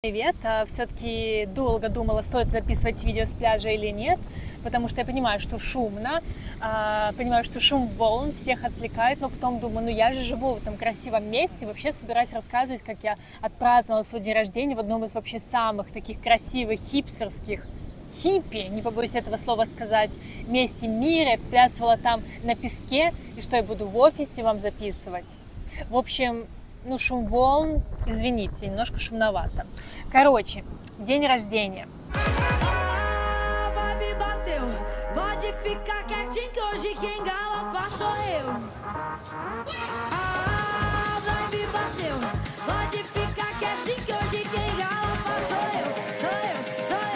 Привет! Все-таки долго думала, стоит записывать видео с пляжа или нет, потому что я понимаю, что шумно, понимаю, что шум волн всех отвлекает, но потом думаю, ну я же живу в этом красивом месте, вообще собираюсь рассказывать, как я отпраздновала свой день рождения в одном из вообще самых таких красивых хипстерских, хиппи, не побоюсь этого слова сказать, месте мира, плясывала там на песке, и что я буду в офисе вам записывать. В общем, ну, шум волн, извините, немножко шумновато. Короче, день рождения.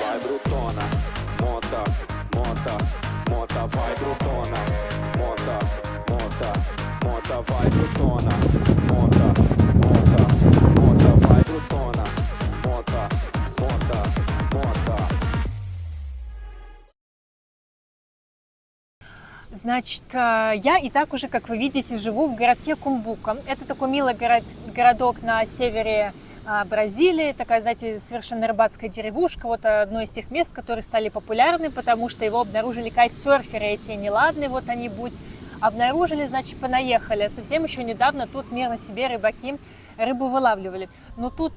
Vai brutona, monta, monta, monta, vai brutona, monta, monta, monta, vai brutona, monta, monta, monta. Значит, я и так уже, как вы видите, живу в городке Кумбука. Это такой милый городок на севере Бразилии, такая, знаете, совершенно рыбацкая деревушка, вот одно из тех мест, которые стали популярны, потому что его обнаружили кайтсерферы эти неладные, вот они будь обнаружили, значит, понаехали. Совсем еще недавно тут мирно себе рыбаки рыбу вылавливали. Но тут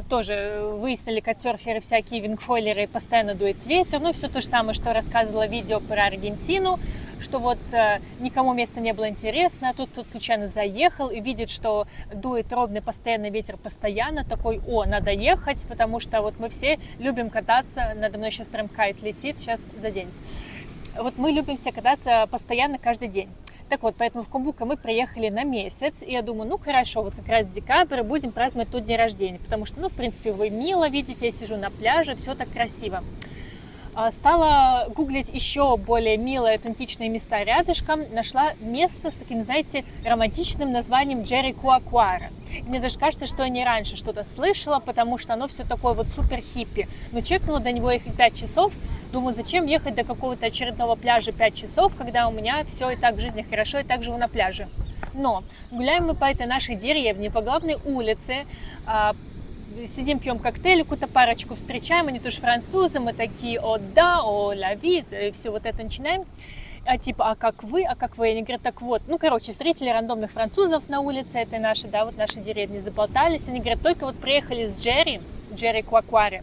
тоже выяснили кайтсерферы всякие, вингфойлеры, постоянно дует ветер, ну все то же самое, что рассказывала видео про Аргентину, что вот никому место не было интересно, а тут кто-то случайно заехал и видит, что дует ровный постоянный ветер постоянно, такой, о, надо ехать, потому что вот мы все любим кататься, надо мной сейчас прям кайт летит, сейчас за день. Вот мы любим все кататься постоянно каждый день. Так вот, поэтому в Кумбука мы приехали на месяц, и я думаю, ну хорошо, вот как раз в декабре будем праздновать тот день рождения, потому что, ну, в принципе, вы мило видите, я сижу на пляже, все так красиво. Стала гуглить еще более милые, аутентичные места рядышком. Нашла место с таким, знаете, романтичным названием Джерикоакуара. Мне даже кажется, что я не раньше что-то слышала, потому что оно все такое вот супер хиппи. Но чекнула до него ехать 5 часов. Думаю, зачем ехать до какого-то очередного пляжа 5 часов, когда у меня все и так в жизни хорошо, и так живу на пляже. Но гуляем мы по этой нашей деревне, по главной улице, сидим, пьем коктейли, какую-то парочку встречаем, они тоже французы, мы такие, о да, о ла вид, и все вот это начинаем. Типа, а как вы? Они говорят, так вот, ну, короче, встретили рандомных французов на улице этой нашей, да, вот нашей деревни, заболтались, они говорят, только вот приехали с Джерикоакуаре,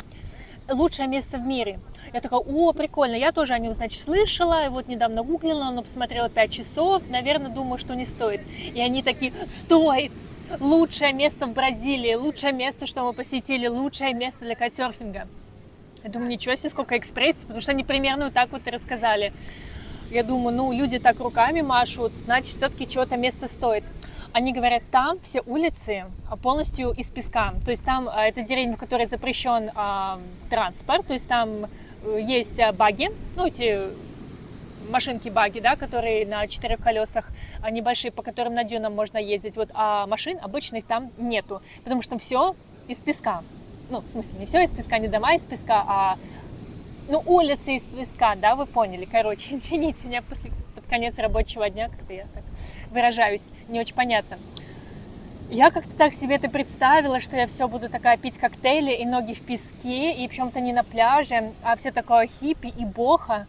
лучшее место в мире. Я такая, о, прикольно, я тоже о нем, значит, слышала, и вот недавно гуглила, но посмотрела 5 часов, наверное, думаю, что не стоит. И они такие, стоит! Лучшее место в Бразилии, лучшее место, что мы посетили, лучшее место для кайтсерфинга. Я думаю, ничего себе, сколько экспрессий, потому что они примерно вот так вот и рассказали. Я думаю, ну, люди так руками машут, значит, все-таки чего-то место стоит. Они говорят, там все улицы полностью из песка. То есть там это деревня, в которой запрещен транспорт, то есть там есть баги, ну, эти машинки-баги, да, которые на 4 колесах, небольшие, по которым на дюнам можно ездить, вот, а машин обычных там нету, потому что все из песка. Ну, в смысле, не все из песка, не дома из песка, а, ну, улицы из песка, да, вы поняли. Короче, извините, у меня под конец рабочего дня, как-то я так выражаюсь, не очень понятно. Я как-то так себе это представила, что я все буду такая пить коктейли и ноги в песке, и причем-то не на пляже, а все такое хиппи и боха.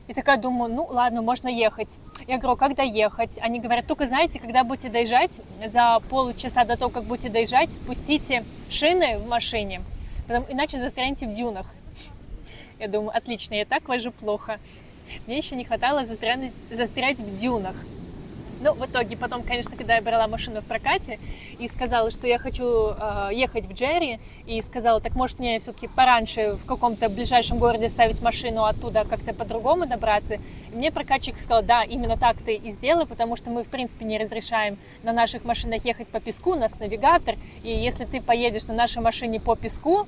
И такая думаю, ну ладно, можно ехать. Я говорю, как доехать? Они говорят, только знаете, когда будете доезжать, за полчаса до того, как будете доезжать, спустите шины в машине, иначе застрянете в дюнах. Я думаю, отлично, я так вожу плохо. Мне еще не хватало застрять в дюнах. Ну, в итоге, потом, конечно, когда я брала машину в прокате и сказала, что я хочу ехать в Джерри, и сказала, так может мне все-таки пораньше в каком-то ближайшем городе ставить машину, оттуда как-то по-другому добраться. И мне прокатчик сказал, да, именно так ты и сделай, потому что мы, в принципе, не разрешаем на наших машинах ехать по песку, у нас навигатор, и если ты поедешь на нашей машине по песку,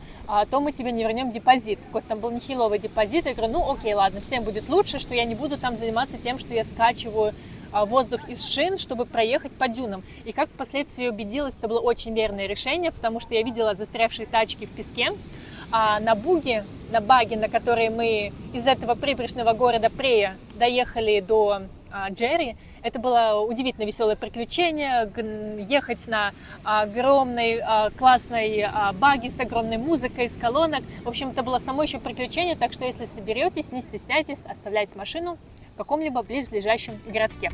то мы тебе не вернем депозит. Какой-то там был нехиловый депозит. Я говорю, ну окей, ладно, всем будет лучше, что я не буду там заниматься тем, что я скачиваю воздух из шин, чтобы проехать по дюнам. И как впоследствии убедилась, это было очень верное решение, потому что я видела застрявшие тачки в песке, а на баге, на которой мы из этого прибрежного города Прея доехали до Джерри. Это было удивительно веселое приключение, ехать на огромной классной баги с огромной музыкой, с колонок. В общем, это было само еще приключение, так что если соберетесь, не стесняйтесь, оставляйте машину в каком-либо близлежащем городке.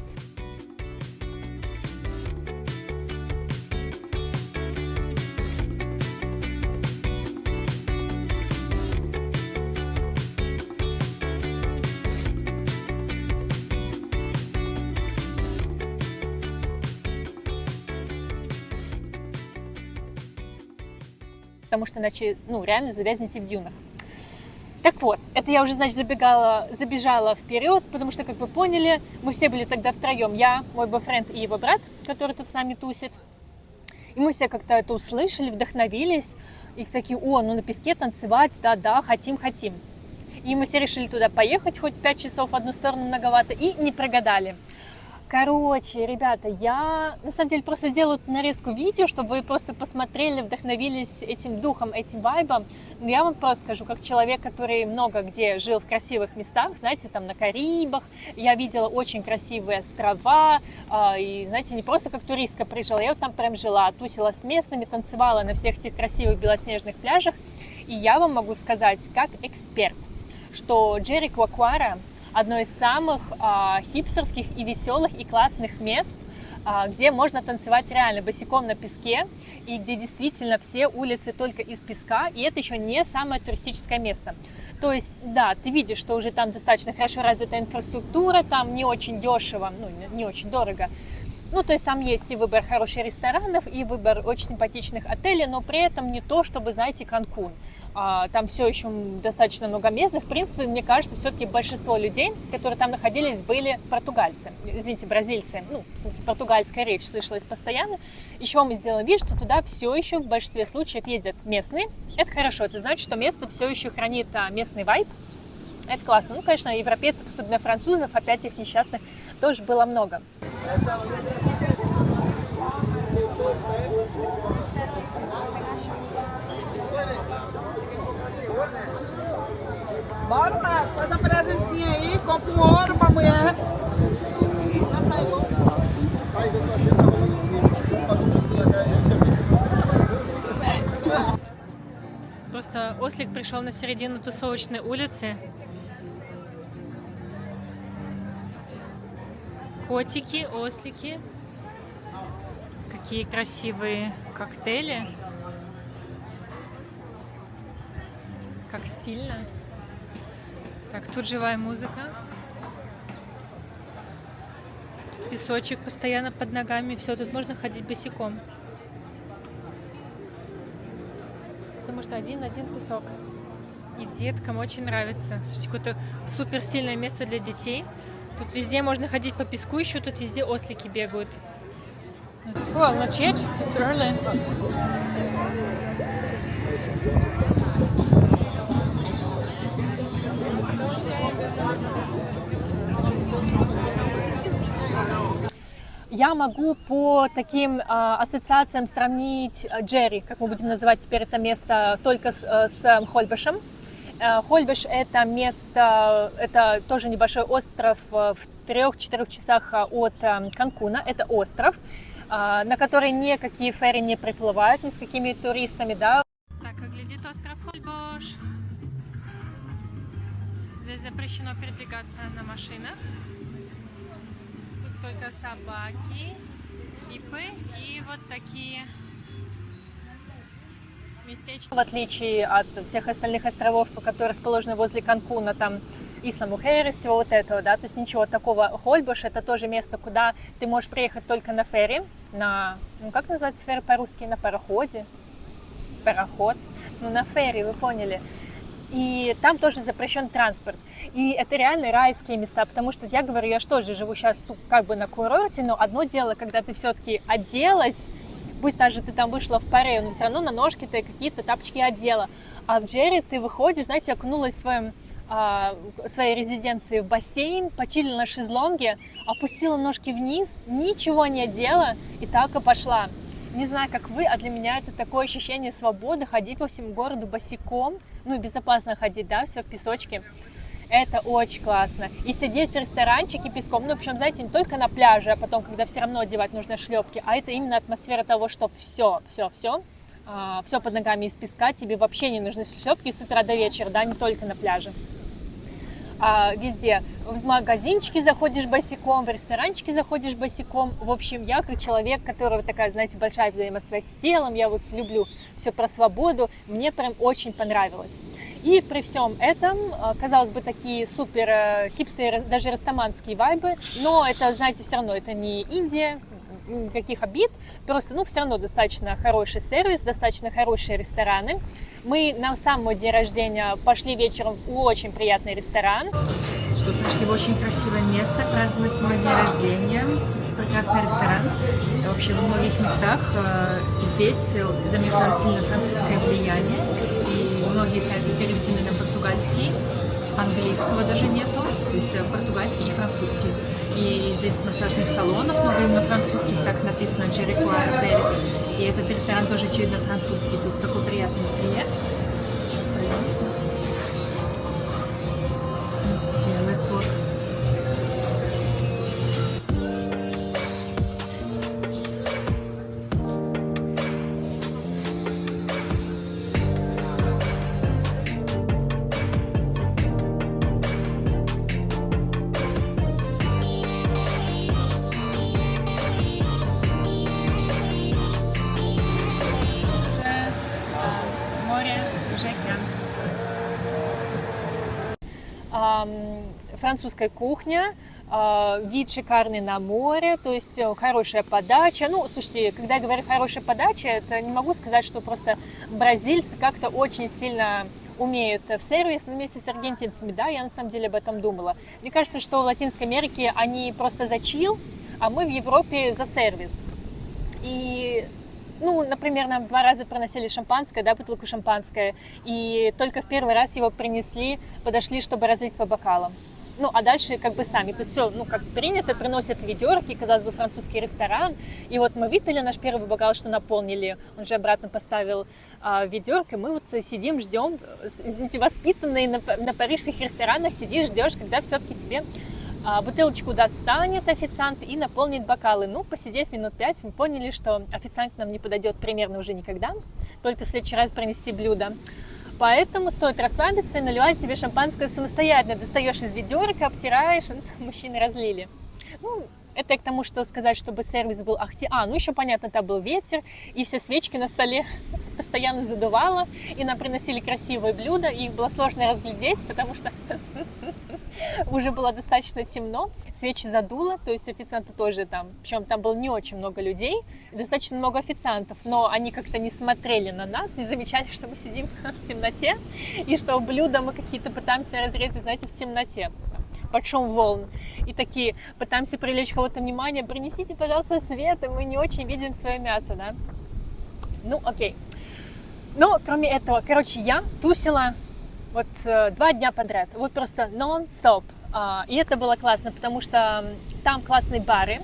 Потому что иначе, реально завязнете в дюнах. Так вот, это я уже, значит, забежала вперед, потому что, как вы поняли, мы все были тогда втроем. Я, мой бойфренд и его брат, который тут с нами тусит. И мы все как-то это услышали, вдохновились. И такие, на песке танцевать, да, хотим. И мы все решили туда поехать, хоть 5 часов в одну сторону многовато, и не прогадали. Короче, ребята, я на самом деле просто сделаю нарезку видео, чтобы вы просто посмотрели, вдохновились этим духом, этим вайбом. Но я вам просто скажу, как человек, который много где жил в красивых местах, знаете, там на Карибах, я видела очень красивые острова, и, знаете, не просто как туристка приезжала, я вот там прям жила, тусила с местными, танцевала на всех этих красивых белоснежных пляжах, и я вам могу сказать, как эксперт, что Джерикоакуара одно из самых хипстерских и веселых и классных мест, где можно танцевать реально босиком на песке, и где действительно все улицы только из песка, и это еще не самое туристическое место. То есть, да, ты видишь, что уже там достаточно хорошо развита инфраструктура, там не очень дешево, не очень дорого. То есть там есть и выбор хороших ресторанов, и выбор очень симпатичных отелей, но при этом не то, чтобы, знаете, Канкун. Там все еще достаточно много местных. В принципе, мне кажется, все-таки большинство людей, которые там находились, были португальцы. Извините, бразильцы. В смысле, португальская речь слышалась постоянно. Еще мы сделали вид, что туда все еще в большинстве случаев ездят местные. Это хорошо, это значит, что место все еще хранит местный вайб. Это классно. Конечно, европейцев, особенно французов, опять их несчастных, тоже было много. Bora, Márcio, faz a presencinha aí, compra um ouro pra mulher. Просто ослик пришел на середину тусовочной улицы. Котики, ослики. Какие красивые коктейли. Как стильно. Так, тут живая музыка. Песочек постоянно под ногами. Все, тут можно ходить босиком. Потому что один песок. И деткам очень нравится. Слушайте, какое-то супер стильное место для детей. Тут везде можно ходить по песку, еще тут везде ослики бегают. Well, not yet. It's early. Я могу по таким ассоциациям сравнить Джерри, как мы будем называть теперь это место, только с Хольбешем. Хольбеш – это место, это тоже небольшой остров в 3-4 часах от Канкуна. Это остров, на который никакие ферри не приплывают ни с какими туристами, да. Так выглядит остров Хольбеш. Здесь запрещено передвигаться на машинах. Тут только собаки, хиппы и вот такие местечко. В отличие от всех остальных островов, которые расположены возле Канкуна, там Исла-Мухерес, всего вот этого, да, то есть ничего такого. Хольбеш — это тоже место, куда ты можешь приехать только на ферри, на, как называется ферри по-русски, на пароходе, пароход, на ферри, вы поняли. И там тоже запрещен транспорт. И это реально райские места, потому что, я говорю, я же тоже живу сейчас как бы на курорте, но одно дело, когда ты все-таки оделась, пусть даже ты там вышла в паре, но все равно на ножки ты какие-то тапочки одела. А в Джерри ты выходишь, знаете, окунулась в своей резиденции в бассейн, почилила на шезлонге, опустила ножки вниз, ничего не одела и так и пошла. Не знаю, как вы, а для меня это такое ощущение свободы, ходить по всему городу босиком, и безопасно ходить, да, все в песочке. Это очень классно. И сидеть в ресторанчике песком, ну, причем, знаете, не только на пляже, а потом, когда все равно одевать нужно шлепки, а это именно атмосфера того, что все под ногами из песка, тебе вообще не нужны шлепки с утра до вечера, да, не только на пляже. Везде. В магазинчики заходишь босиком, в ресторанчики заходишь босиком. В общем, я как человек, которого такая, знаете, большая взаимосвязь с телом, я вот люблю все про свободу, мне прям очень понравилось. И при всем этом, казалось бы, такие супер хипстеры, даже растаманские вайбы, но это, знаете, все равно это не Индия, никаких обид, просто, ну, все равно достаточно хороший сервис, достаточно хорошие рестораны. Мы на сам мой день рождения пошли вечером в очень приятный ресторан. Пришли в очень красивое место праздновать мой день рождения. Прекрасный ресторан. Вообще в многих местах здесь заметно сильно французское влияние. И многие сайты переведены на португальский, английского даже нету, то есть португальский и французский. И здесь массажных салонов много именно французских, так написано Джерикуар Перес. И этот ресторан тоже очевидно французский. Тут такой приятный интерьер. Сейчас пройдемся. Let's walk. Французская кухня, вид шикарный на море, то есть хорошая подача. Ну, слушайте, когда я говорю хорошая подача, это не могу сказать, что просто бразильцы как-то очень сильно умеют в сервис, но вместе с аргентинцами, да, я на самом деле об этом думала. Мне кажется, что в Латинской Америке они просто за чил, а мы в Европе за сервис. И ну, например, нам 2 раза приносили шампанское, да, бутылку шампанское, и только в первый раз его принесли, подошли, чтобы разлить по бокалам. Ну, а дальше как бы сами. То есть все, ну, как принято, приносят ведерки, казалось бы, французский ресторан. И вот мы выпили наш первый бокал, что наполнили. Он же обратно поставил ведерко. Мы вот сидим, ждем. Извините, воспитанные на парижских ресторанах сидишь, ждешь, когда все-таки тебе бутылочку достанет официант и наполнит бокалы. Ну, посидев минут 5, мы поняли, что официант к нам не подойдет примерно уже никогда, только в следующий раз принести блюдо. Поэтому стоит расслабиться и наливать себе шампанское самостоятельно. Достаешь из ведерка, обтираешь, ну, мужчины разлили. Ну, это к тому, что сказать, чтобы сервис был ну еще понятно, там был ветер, и все свечки на столе постоянно задувало, и нам приносили красивые блюда, и их было сложно разглядеть, потому что уже было достаточно темно, свечи задуло, то есть официанты тоже там, причем там было не очень много людей, достаточно много официантов, но они как-то не смотрели на нас, не замечали, что мы сидим в темноте, и что блюда мы какие-то пытаемся разрезать, знаете, в темноте, под шум волн, и такие, пытаемся привлечь кого-то внимание, принесите, пожалуйста, свет, и мы не очень видим свое мясо, да, ну, окей. Но, кроме этого, короче, я тусила вот 2 дня подряд, вот просто нон-стоп. И это было классно, потому что там классные бары,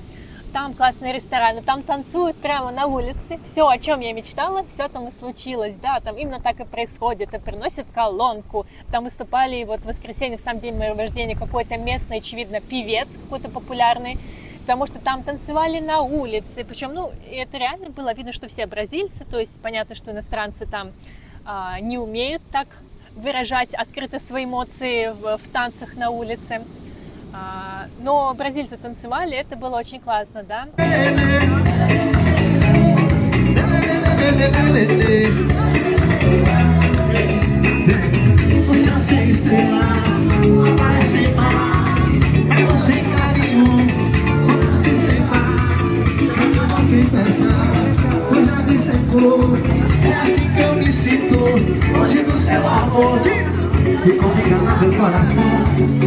там классные рестораны, там танцуют прямо на улице. Все, о чем я мечтала, все там и случилось, да, там именно так и происходит. И приносят колонку, там выступали вот в воскресенье, в сам день моего рождения, какой-то местный, очевидно, певец какой-то популярный, потому что там танцевали на улице, причем, ну, это реально было видно, что все бразильцы, то есть понятно, что иностранцы там не умеют так выражать открыто свои эмоции в танцах на улице, но бразильцы танцевали, это было очень классно, да. Hoje no seu amor ficou enganado o coração.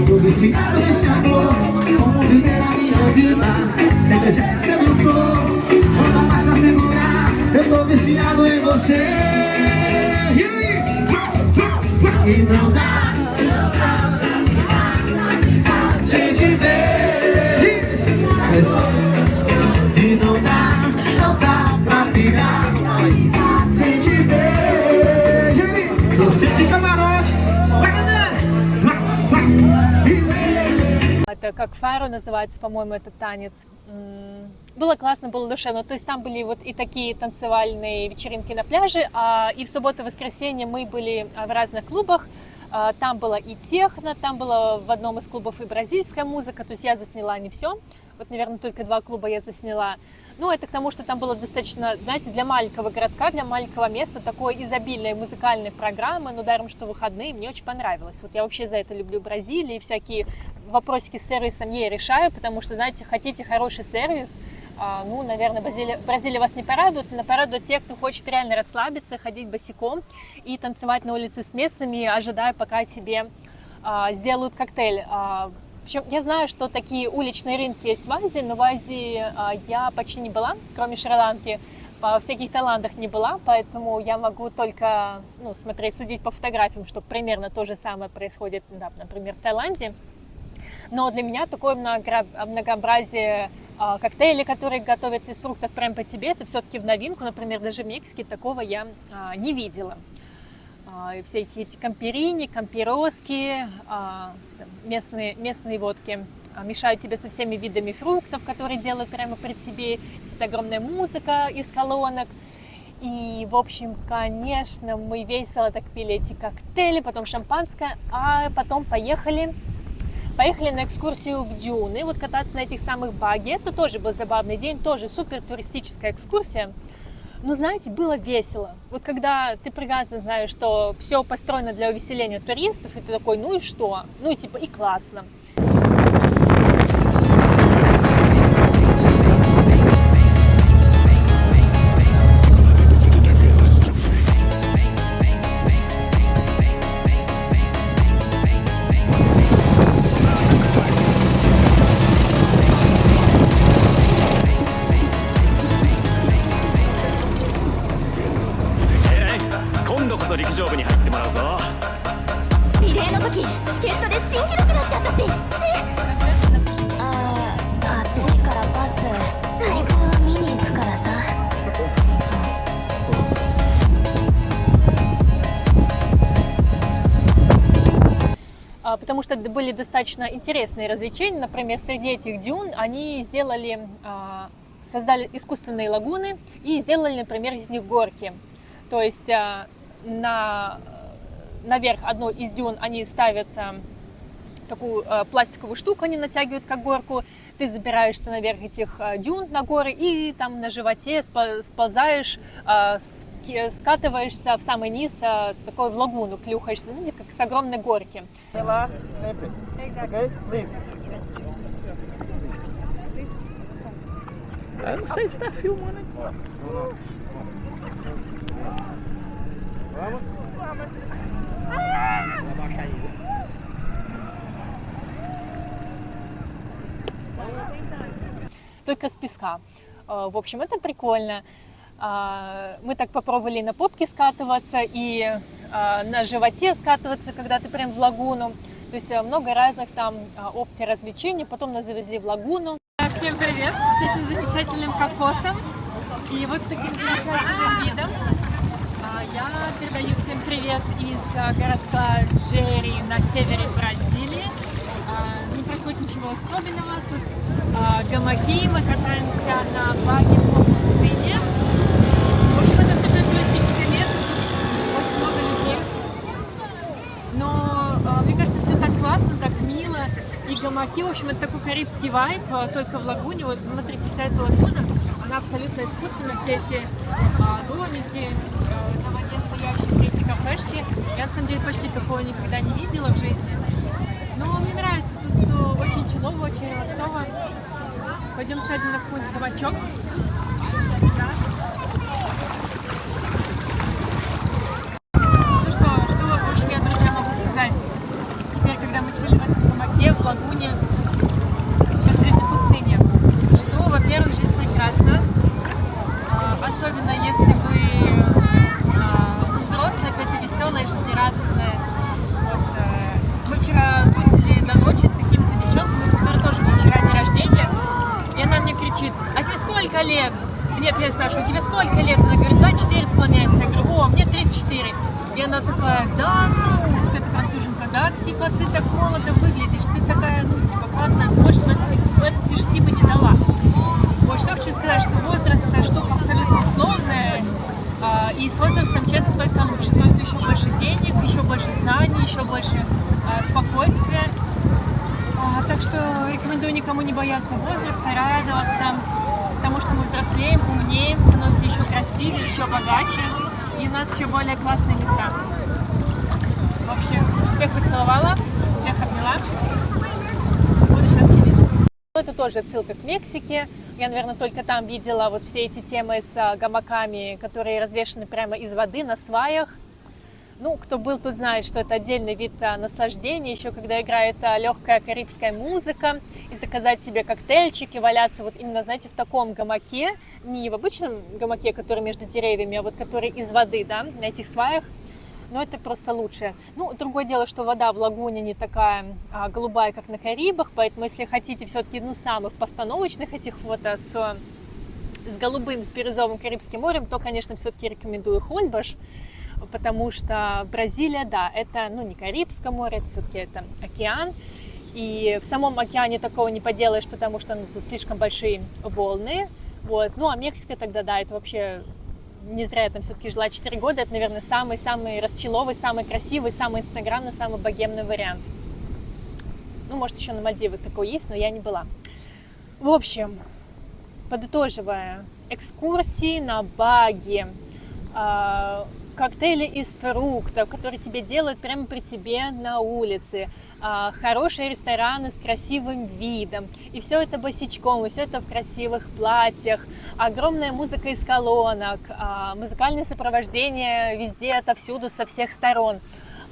Tô viciado nesse amor. Como viver a minha vida sem beijar sedutor? Não dá mais pra segurar. Eu tô viciado em você. E não dá sem te ver. E não dá pra ficar sem te ver. Você de camarote, vai, galera! Это как фаро называется, по-моему, этот танец. Было классно, было душевно. То есть там были вот и такие танцевальные вечеринки на пляже, и в субботу и воскресенье мы были в разных клубах. Там было и техно, там было в одном из клубов и бразильская музыка. То есть я засняла не все. Вот, наверное, только 2 клуба я засняла. Ну, это к тому, что там было достаточно, знаете, для маленького городка, для маленького места такой изобильной музыкальной программы, но даром, что выходные, мне очень понравилось. Вот я вообще за это люблю Бразилию, и всякие вопросики с сервисом я решаю, потому что, знаете, хотите хороший сервис, ну, наверное, Бразилия вас не порадует, но порадует те, кто хочет реально расслабиться, ходить босиком и танцевать на улице с местными, ожидая, пока тебе сделают коктейль. Причем я знаю, что такие уличные рынки есть в Азии, но в Азии я почти не была, кроме Шри-Ланки, в всяких Таиландах не была, поэтому я могу только смотреть, судить по фотографиям, что примерно то же самое происходит, да, например, в Таиланде. Но для меня такое многообразие коктейлей, которые готовят из фруктов прямо по тебе, это все-таки в новинку, например, даже в Мексике такого я не видела. Все эти камперини, кампероски, местные водки мешают тебе со всеми видами фруктов, которые делают прямо при тебе. Вся огромная музыка из колонок. И, в общем, конечно, мы весело так пили эти коктейли, потом шампанское, а потом поехали на экскурсию в дюны, вот кататься на этих самых багги. Это тоже был забавный день, тоже супер туристическая экскурсия. Но, знаете, было весело. Вот когда ты прекрасно знаешь, что все построено для увеселения туристов, и ты такой, ну и что? Ну и типа и классно. Потому что были достаточно интересные развлечения. Например, среди этих дюн они создали искусственные лагуны и сделали, например, из них горки. То есть наверх одной из дюн они ставят такую пластиковую штуку, они натягивают как горку. Ты забираешься наверх этих дюн на горы и там на животе сползаешь, скатываешься в самый низ, такой в лагуну клюхаешься, знаете, как с огромной горки. Только с песка. В общем, это прикольно. Мы так попробовали на попке скатываться и на животе скатываться, когда ты прям в лагуну. То есть много разных там опций развлечений. Потом нас завезли в лагуну. Всем привет с этим замечательным кокосом и вот с таким замечательным видом. Я передаю всем привет из городка Джери на севере Бразилии. Не происходит ничего особенного. Тут гамаки, мы катаемся на баги по пустыне. В общем, это супер туристическое место, тут очень много людей. Но мне кажется, все так классно, так мило. И гамаки, в общем, это такой карибский вайб, только в лагуне. Вот смотрите, вся эта лагуна, она абсолютно искусственная. Все эти домики, на воде стоящие, все эти кафешки. Я, на самом деле, почти такого никогда не видела в жизни. Но мне нравится, тут очень чилово, очень релаксово. Пойдем сядем на какой-нибудь гамачок. Да. Ну что, в общем, я, друзья, могу сказать. Теперь, когда мы сели в этом гамаке, в лагуне, посреди пустыни, что, во-первых, жизнь прекрасна. Особенно если вы взрослые, какая-то веселая, жизнерадостная. Вот, мы вчера тусили до ночи с какими-то девчонками, у которой тоже был вчера день рождения. И она мне кричит: а тебе сколько лет? Нет, я спрашиваю, тебе сколько лет? Она говорит, 24 исполняется. Я говорю, о, мне 34. И она такая, да ну. Я такая, француженка, да, типа, ты так молодо выглядишь, ты такая, ну, типа, классная, больше 26 бы не дала. Вот что хочу сказать, что возраст – это штука абсолютно сложная, и с возрастом, честно, только лучше, только еще больше денег, еще больше знаний, еще больше спокойствия. Так что рекомендую никому не бояться возраста, радоваться тому, что мы взрослеем, умнеем, становимся еще красивее, еще богаче, и у нас еще более классные места. В общем, всех поцеловала, всех обняла. Буду сейчас чилить. Это тоже отсылка к Мексике. Я, наверное, только там видела вот все эти темы с гамаками, которые развешаны прямо из воды на сваях. Ну, кто был, тот знает, что это отдельный вид наслаждения, еще когда играет легкая карибская музыка, и заказать себе коктейльчики, валяться вот именно, знаете, в таком гамаке, не в обычном гамаке, который между деревьями, а вот который из воды, да, на этих сваях, но это просто лучше. Ну, другое дело, что вода в лагуне не такая голубая, как на Карибах, поэтому если хотите все-таки, ну, самых постановочных этих вот с голубым, с бирюзовым Карибским морем, то, конечно, все-таки рекомендую Хольбош, потому что Бразилия, да, это, ну, не Карибское море, это все-таки это океан, и в самом океане такого не поделаешь, потому что, ну, тут слишком большие волны, вот, ну, а Мексика тогда, да, это вообще, не зря я там все-таки жила 4 года, это, наверное, самый расчеловый, самый красивый, самый инстаграмный, самый богемный вариант. Ну, может, еще на Мальдивах такое есть, но я не была. В общем, подытоживая, экскурсии на багги, коктейли из фруктов, которые тебе делают прямо при тебе на улице, хорошие рестораны с красивым видом, и все это босичком, и все это в красивых платьях, огромная музыка из колонок, музыкальное сопровождение везде, отовсюду, со всех сторон.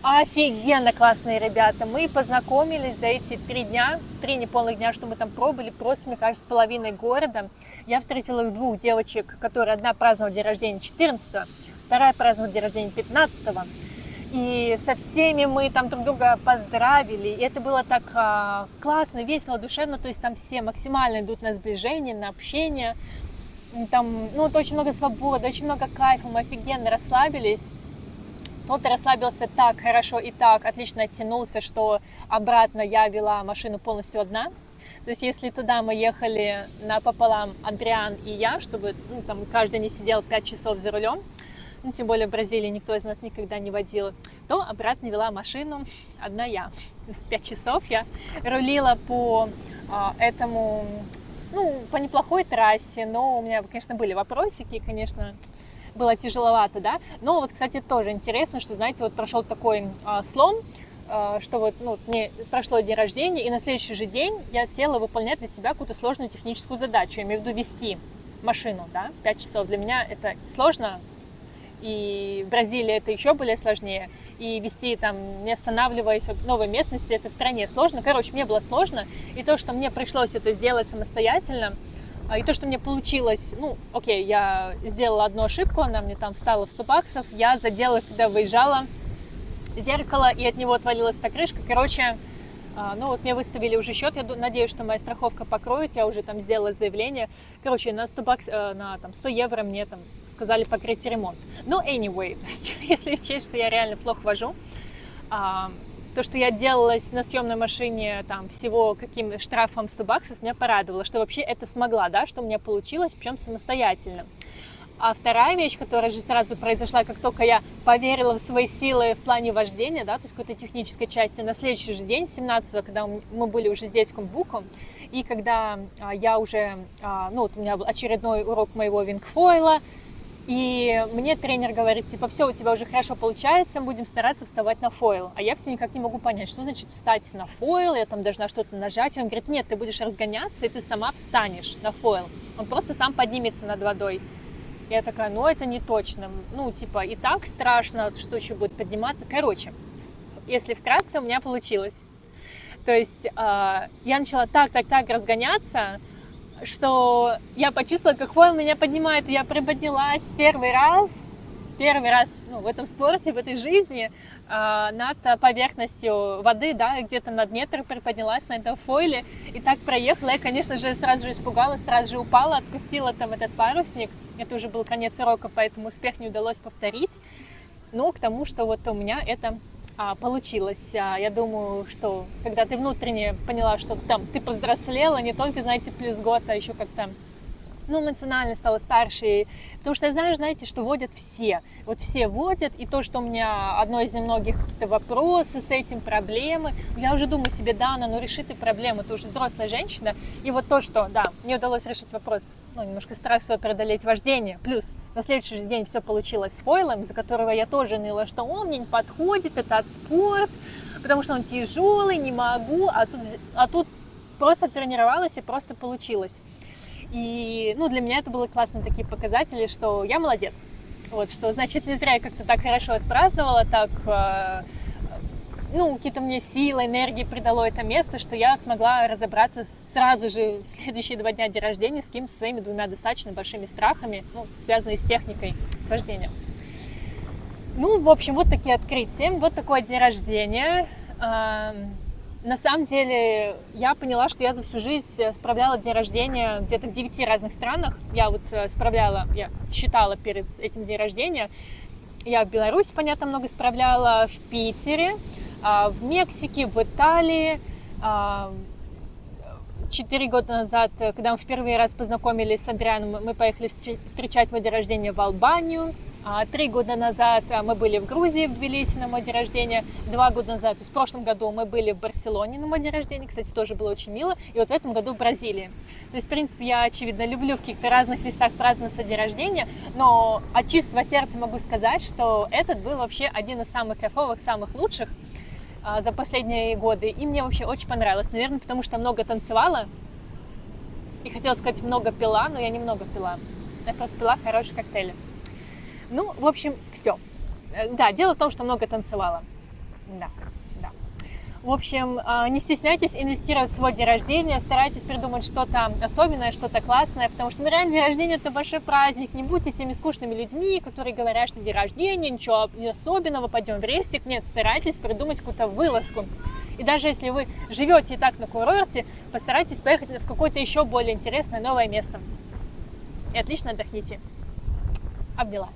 Офигенно классные ребята, мы познакомились за эти 3 дня, 3 неполных дня, что мы там пробовали, просто, мне кажется, с половиной города. Я встретила 2 девочек, которые одна праздновала день рождения 14-го, вторая праздновала день рождения 15-го. И со всеми мы там друг друга поздравили. И это было так классно, весело, душевно. То есть там все максимально идут на сближение, на общение. Там, ну, вот очень много свободы, очень много кайфа. Мы офигенно расслабились. Кто-то расслабился так хорошо и так отлично оттянулся, что обратно я вела машину полностью одна. То есть если туда мы ехали напополам Адриан и я, чтобы, ну, там каждый не сидел 5 часов за рулем, ну, тем более в Бразилии никто из нас никогда не водил, то обратно вела машину одна я. 5 часов я рулила по этому, ну, по неплохой трассе, но у меня, конечно, были вопросики, конечно, было тяжеловато, да. Но вот, кстати, тоже интересно, что, знаете, вот прошел такой слом, что вот, ну, мне прошло день рождения, и на следующий же день я села выполнять для себя какую-то сложную техническую задачу, я имею в виду вести машину, да, 5 часов. Для меня это сложно, и в Бразилии это еще более сложнее, и вести там, не останавливаясь в новой местности, это втройне сложно. Короче, мне было сложно, и то, что мне пришлось это сделать самостоятельно, и то, что мне получилось, ну, окей, я сделала одну ошибку, она мне там встала в 100 баксов, я задела, когда выезжала, зеркало, и от него отвалилась эта крышка. Короче, ну вот мне выставили уже счет, я надеюсь, что моя страховка покроет, я уже там сделала заявление. Короче, на 100 на там, 100 евро мне там сказали покрыть ремонт. Но anyway, то есть, если учесть, что я реально плохо вожу, то, что я делалась на съемной машине там всего каким штрафом 100 баксов, меня порадовало, что вообще это смогла, да, что у меня получилось, причем самостоятельно. А вторая вещь, которая же сразу произошла, как только я поверила в свои силы в плане вождения, да, то есть какой-то технической части, на следующий же день, 17-го, когда мы были уже здесь, в Кумбуку, и когда я уже, ну, вот у меня был очередной урок моего вингфойла, и мне тренер говорит, типа, все, у тебя уже хорошо получается, будем стараться вставать на фойл. А я все никак не могу понять, что значит встать на фойл, я там должна что-то нажать. Он говорит, нет, ты будешь разгоняться, и ты сама встанешь на фойл. Он просто сам поднимется над водой. Я такая, ну это не точно, ну типа и так страшно, что еще будет подниматься. Короче, если вкратце, у меня получилось. То есть я начала так разгоняться, что я почувствовала, как фойл меня поднимает, и я приподнялась первый раз, ну, в этом спорте, в этой жизни над поверхностью воды, да, где-то над метр приподнялась на этом фойле и так проехала. Я, конечно же, сразу же испугалась, сразу же упала, отпустила там этот парусник. Это уже был конец урока, поэтому успех не удалось повторить. Но к тому, что вот у меня это получилось. Я думаю, что когда ты внутренне поняла, что там ты повзрослела, не только, знаете, плюс год, а еще как-то эмоционально стала старше. Потому что я знаю, знаете, что водят все. Вот все водят, и то, что у меня одно из немногих какие-то вопросы с этим, проблемы. Я уже думаю себе, да, Анна, ну реши ты проблему, ты уже взрослая женщина. И вот то, что, да, мне удалось решить вопрос, немножко страх свой преодолеть вождение. Плюс на следующий же день все получилось с фойлом, из-за которого я тоже ныла, что он мне не подходит, это от спорт, потому что он тяжелый, не могу, а тут просто тренировалась и просто получилось. И, для меня это были классные такие показатели, что я молодец. Вот, что, значит, не зря я как-то так хорошо отпраздновала, так, какие-то мне силы, энергии придало это место, что я смогла разобраться сразу же в следующие 2 дня дня рождения с какими-то своими 2 достаточно большими страхами, связанные с техникой, с вождением. В общем, вот такие открытия, вот такой день рождения. На самом деле, я поняла, что я за всю жизнь справляла день рождения где-то в 9 разных странах. Я считала перед этим день рождения. Я в Беларуси, понятно, много справляла, в Питере, в Мексике, в Италии. 4 года назад, когда мы в первый раз познакомились с Андрианом, мы поехали встречать мой день рождения в Албанию. 3 года назад мы были в Грузии, в Тбилиси на мой день рождения. 2 года назад, то есть в прошлом году мы были в Барселоне на мой день рождения. Кстати, тоже было очень мило. И вот в этом году в Бразилии. То есть, в принципе, я, очевидно, люблю в каких-то разных местах праздновать день рождения. Но от чистого сердца могу сказать, что этот был вообще один из самых кайфовых, самых лучших за последние годы. И мне вообще очень понравилось. Наверное, потому что много танцевала. И хотела сказать, много пила, но я немного пила. Я просто пила хорошие коктейли. В общем, все. Да, дело в том, что много танцевала. Да. В общем, не стесняйтесь инвестировать в свой день рождения, старайтесь придумать что-то особенное, что-то классное, потому что реально день рождения – это большой праздник. Не будьте теми скучными людьми, которые говорят, что день рождения, ничего особенного, пойдем в рестик. Нет, старайтесь придумать какую-то вылазку. И даже если вы живете и так на курорте, постарайтесь поехать в какое-то еще более интересное новое место. И отлично отдохните. Обняла.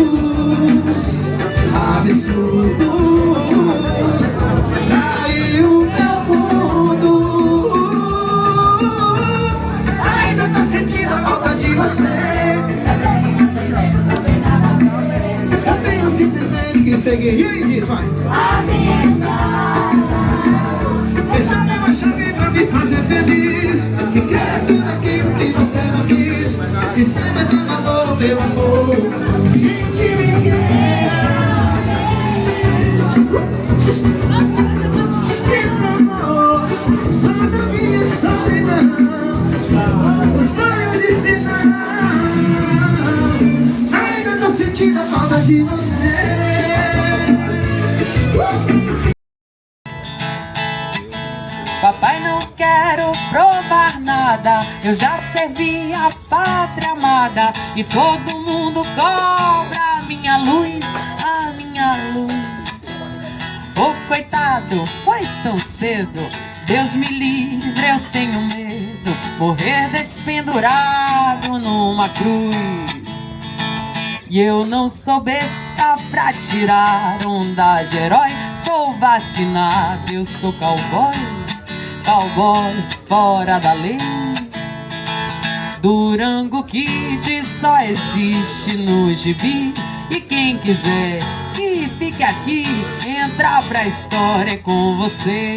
Pensamentos absurdos, daí o meu mundo ainda tá sentindo a falta de você. Eu tenho simplesmente que seguir e diz, vai. Essa é uma chave pra me fazer feliz. E quero tudo aquilo que você não quis. E sempre tem valor o meu amor. Sentindo a falta de você. Papai, não quero provar nada. Eu já servi a pátria amada. E todo mundo cobra a minha luz, a minha luz. Oh, coitado, foi tão cedo. Deus me livre, eu tenho medo. Morrer despendurado numa cruz. E eu não sou besta pra tirar onda de herói. Sou vacinado, eu sou cowboy. Cowboy fora da lei. Durango Kid só existe no gibi. E quem quiser que fique aqui, entrar pra história com você.